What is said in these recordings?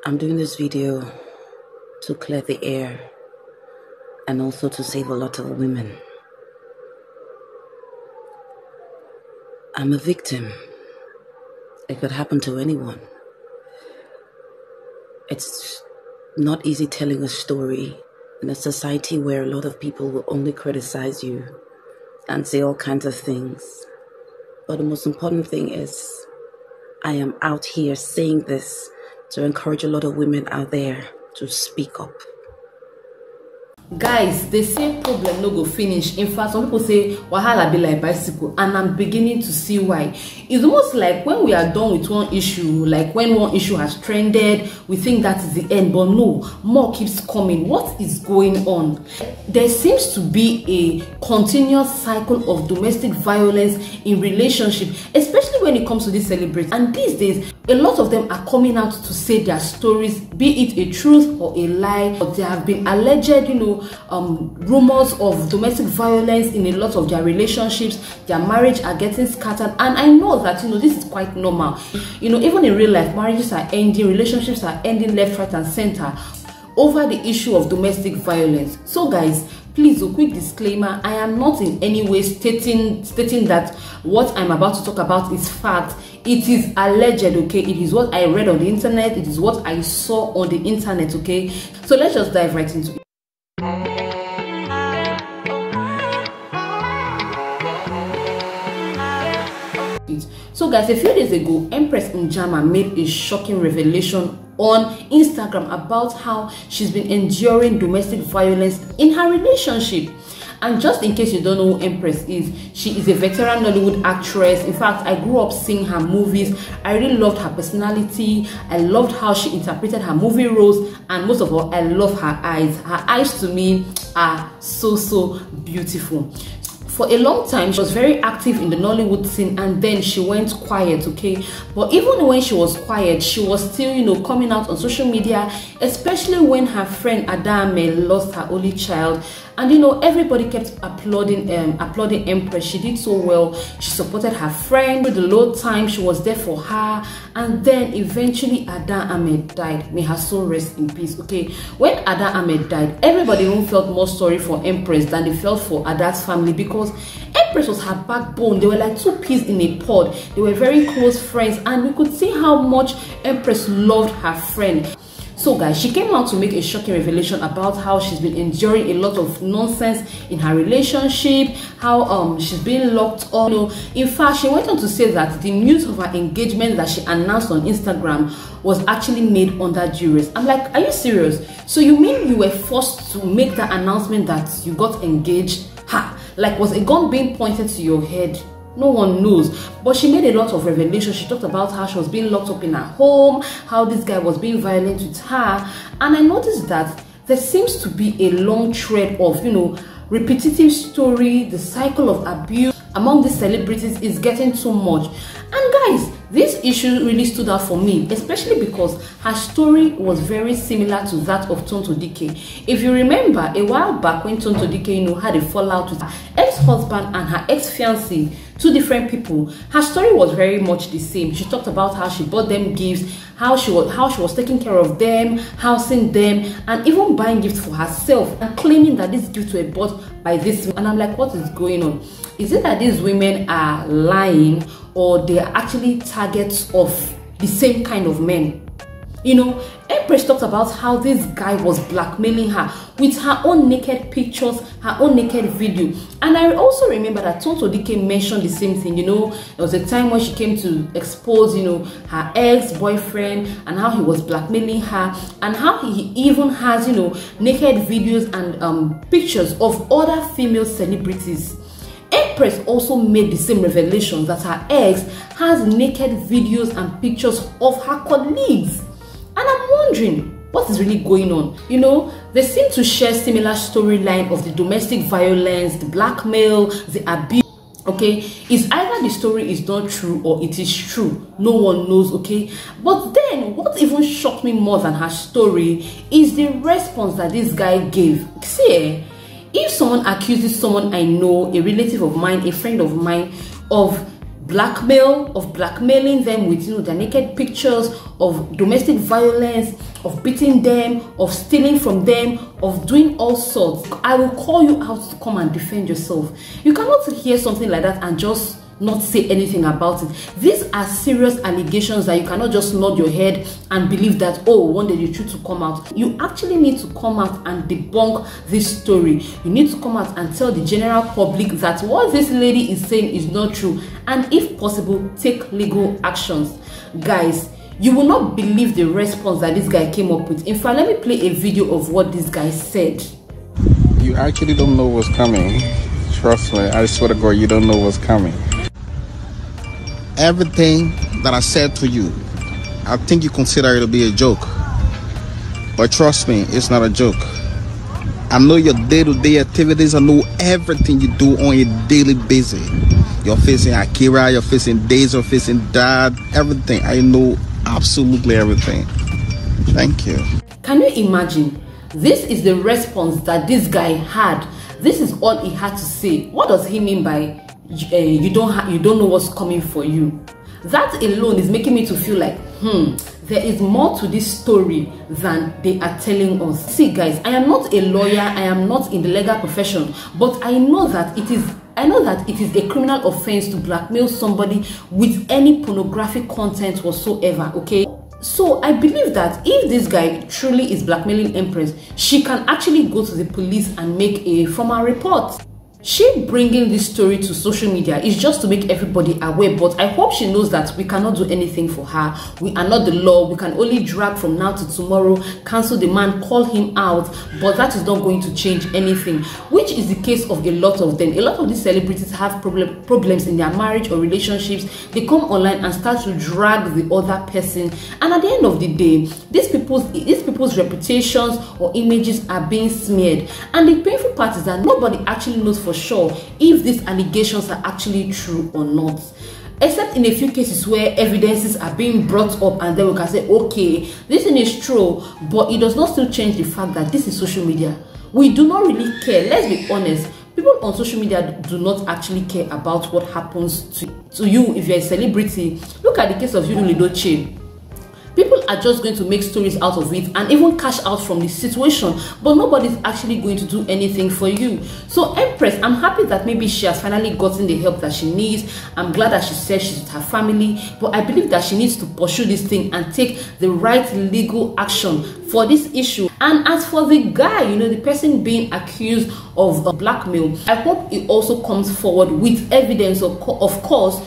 I'm doing this video to clear the air and also to save a lot of women. I'm a victim. It could happen to anyone. It's not easy telling a story in a society where a lot of people will only criticize you and say all kinds of things. But the most important thing is I am out here saying this to encourage a lot of women out there to speak up. Guys, the same problem no go finish. In fact, some people say wahala be like bicycle, and I'm beginning to see why. It's almost like when we are done with one issue, like when one issue has trended, we think that is the end, but no, more keeps coming. What is going on? There seems to be a continuous cycle of domestic violence in relationship, especially when it comes to these celebrities. And these days, a lot of them are coming out to say their stories, be it a truth or a lie. But there have been alleged, rumors of domestic violence in a lot of their relationships. Their marriage are getting scattered, and I know that this is quite normal. Even in real life, marriages are ending, relationships are ending left, right, and center over the issue of domestic violence. So guys, please, a quick disclaimer: I am not in any way stating that what I'm about to talk about is fact. It is alleged, okay? It is what I read on the internet. It is what I saw on the internet, okay? So let's just dive right into it. So guys, a few days ago, EMPRESS NJAMA made a shocking revelation on Instagram about how she's been enduring domestic violence in her relationship. And just in case you don't know who Empress is, she is a veteran Nollywood actress. In fact, I grew up seeing her movies. I really loved her personality. I loved how she interpreted her movie roles, and most of all, I love her eyes. Her eyes to me are so beautiful. For a long time, she was very active in the Nollywood scene, and then she went quiet, okay? But even when she was quiet, she was still, coming out on social media, especially when her friend Adame lost her only child. And everybody kept applauding Empress. She did so well. She supported her friend with the low time. She was there for her. And then eventually Ada Ahmed died. May her soul rest in peace. Okay. When Ada Ahmed died, everybody even felt more sorry for Empress than they felt for Ada's family, because Empress was her backbone. They were like two peas in a pod. They were very close friends, and we could see how much Empress loved her friend. So guys, she came out to make a shocking revelation about how she's been enduring a lot of nonsense in her relationship, how she's been locked up. In fact, she went on to say that the news of her engagement that she announced on Instagram was actually made under duress. I'm like, are you serious? So you mean you were forced to make that announcement that you got engaged? Like, was a gun being pointed to your head? No one knows. But she made a lot of revelations. She talked about how she was being locked up in her home, how this guy was being violent with her. And I noticed that there seems to be a long thread of, repetitive story. The cycle of abuse among these celebrities is getting too much. And guys, this issue really stood out for me, especially because her story was very similar to that of Tonto Dike. If you remember, a while back when Tonto Dike, had a fallout with her ex-husband and her ex-fiancé, two different people, her story was very much the same. She talked about how she bought them gifts, how she was taking care of them, housing them, and even buying gifts for herself, and claiming that these gifts were bought by this man. And I'm like, what is going on? Is it that these women are lying, or they are actually targets of the same kind of men? Empress talked about how this guy was blackmailing her with her own naked pictures, her own naked video. And I also remember that Tonto Dike mentioned the same thing. There was a time when she came to expose, her ex-boyfriend, and how he was blackmailing her, and how he even has, naked videos and pictures of other female celebrities. Empress also made the same revelation that her ex has naked videos and pictures of her colleagues. And I'm wondering, what is really going on? They seem to share similar storyline of the domestic violence, the blackmail, the abuse. Okay, it's either the story is not true or it is true. No one knows, okay? But then, what even shocked me more than her story is the response that this guy gave. See, if someone accuses someone I know, a relative of mine, a friend of mine, of blackmailing them with their naked pictures, of domestic violence, of beating them, of stealing from them, of doing all sorts. I will call you out to come and defend yourself. You cannot hear something like that and just not say anything about it. These are serious allegations that you cannot just nod your head and believe that, oh, one day the truth will come out. You actually need to come out and debunk this story. You need to come out and tell the general public that what this lady is saying is not true, and if possible, take legal actions. Guys, you will not believe the response that this guy came up with. In fact, let me play a video of what this guy said. You actually don't know what's coming. Trust me, I swear to God, you don't know what's coming. Everything that I said to you, I think you consider it to be a joke. But trust me, it's not a joke. I know your day-to-day activities. I know everything you do on a daily basis. You're facing Akira, you're facing Days, you're facing Dad, everything. I know absolutely everything. Thank you. Can you imagine? This is the response that this guy had. This is all he had to say. What does he mean by you don't know what's coming for you? That alone is making me to feel like there is more to this story than they are telling us. See guys, I am not a lawyer, I am not in the legal profession, but I know that it is a criminal offense to blackmail somebody with any pornographic content whatsoever, okay? So I believe that if this guy truly is blackmailing Empress, she can actually go to the police and make a formal report. She bringing this story to social media is just to make everybody aware, but I hope she knows that we cannot do anything for her. We are not the law. We can only drag from now to tomorrow, cancel the man, call him out, but that is not going to change anything, which is the case of a lot of them. A lot of these celebrities have problems in their marriage or relationships. They come online and start to drag the other person, and at the end of the day, these people's reputations or images are being smeared, and the painful part is that nobody actually knows for sure if these allegations are actually true or not, except in a few cases where evidences are being brought up and then we can say, okay, this thing is true, but it does not still change the fact that this is social media. We do not really care. Let's be honest. People on social media do not actually care about what happens to you if you're a celebrity. Look at the case of Yuli Doche. People are just going to make stories out of it and even cash out from the situation, but nobody's actually going to do anything for you. So Empress, I'm happy that maybe she has finally gotten the help that she needs. I'm glad that she said she's with her family, but I believe that she needs to pursue this thing and take the right legal action for this issue. And as for the guy, the person being accused of blackmail, I hope it also comes forward with evidence, of course,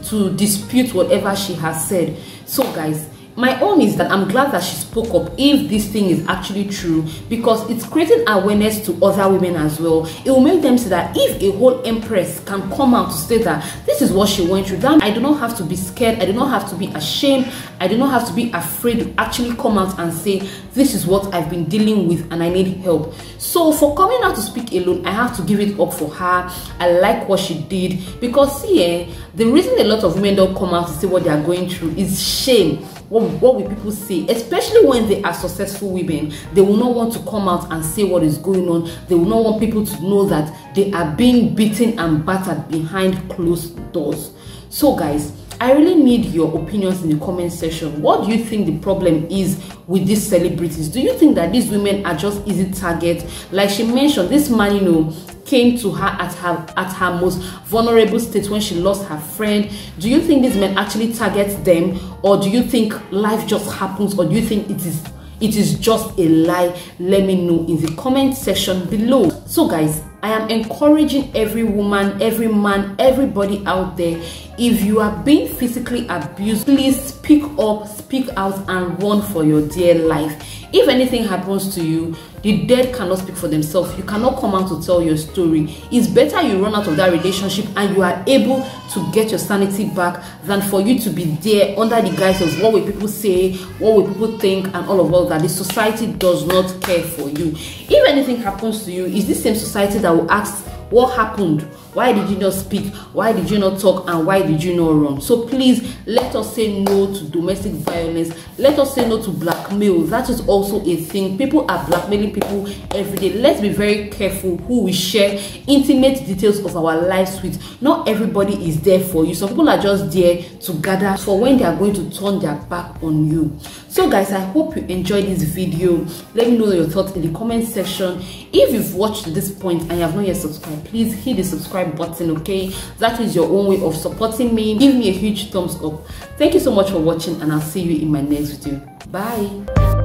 to dispute whatever she has said. So guys, my own is that I'm glad that she spoke up if this thing is actually true, because it's creating awareness to other women as well. It will make them say that if a whole Empress can come out to say that this is what she went through, then I do not have to be scared, I do not have to be ashamed, I do not have to be afraid to actually come out and say this is what I've been dealing with and I need help. So for coming out to speak alone, I have to give it up for her. I like what she did, because see, the reason a lot of women don't come out to say what they are going through is shame. What will people say? Especially when they are successful women, they will not want to come out and say what is going on. They will not want people to know that they are being beaten and battered behind closed doors. So guys, I really need your opinions in the comment section. What do you think the problem is with these celebrities? Do you think that these women are just easy targets? Like she mentioned, this man, came to her at her most vulnerable state when she lost her friend. Do you think these men actually target them, or do you think life just happens, or do you think it is just a lie? Let me know in the comment section below. So guys, I am encouraging every woman, every man, everybody out there, if you are being physically abused, please speak up, speak out, and run for your dear life. If anything happens to you, the dead cannot speak for themselves. You cannot come out to tell your story. It's better you run out of that relationship and you are able to get your sanity back than for you to be there under the guise of what will people say, what will people think, and all that. The society does not care for you. If anything happens to you, it's the same society that will ask what happened, Why did you not speak? Why did you not talk? And why did you not run? So please, let us say no to domestic violence. Let us say no to blackmail. That is also a thing. People are blackmailing people every day. Let's be very careful who we share intimate details of our lives with. Not everybody is there for you. Some people are just there to gather for when they are going to turn their back on you. So guys, I hope you enjoyed this video. Let me know your thoughts in the comment section. If you've watched to this point and you have not yet subscribed, please hit the subscribe button, okay? That is your own way of supporting me. Give me a huge thumbs up. Thank you so much for watching, and I'll see you in my next video. Bye.